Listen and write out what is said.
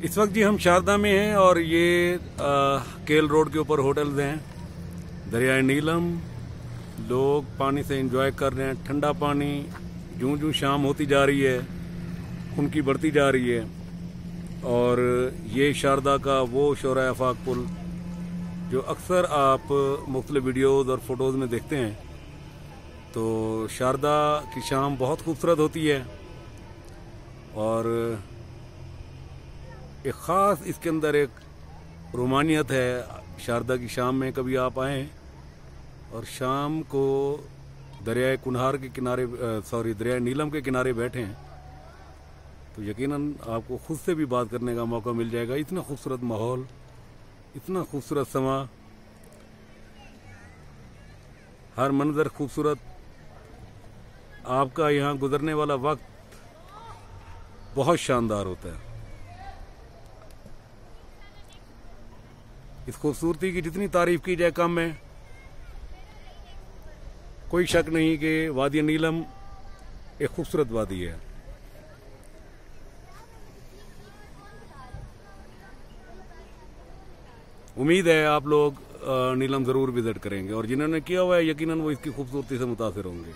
इस वक्त जी हम शारदा में हैं और ये केल रोड के ऊपर होटल्स हैं। दरियाए नीलम, लोग पानी से एंजॉय कर रहे हैं, ठंडा पानी। जूं जूं शाम होती जा रही है उनकी बढ़ती जा रही है। और ये शारदा का वो शौरा आफाक पुल जो अक्सर आप मुख्तलिफ वीडियोज़ और फोटोज़ में देखते हैं। तो शारदा की शाम बहुत खूबसूरत होती है और एक ख़ास इसके अंदर एक रोमानियत है। शारदा की शाम में कभी आप आएँ और शाम को दरियाए कुन्हार के किनारे दरियाए नीलम के किनारे बैठें तो यकीनन आपको खुद से भी बात करने का मौका मिल जाएगा। इतना खूबसूरत माहौल, इतना खूबसूरत समा, हर मंजर खूबसूरत। आपका यहाँ गुजरने वाला वक्त बहुत शानदार होता है। इस खूबसूरती की जितनी तारीफ की जाए कम है। कोई शक नहीं कि वादी नीलम एक खूबसूरत वादी है। उम्मीद है आप लोग नीलम ज़रूर विज़िट करेंगे और जिन्होंने किया हुआ है यकीनन वो इसकी खूबसूरती से मुतासिर होंगे।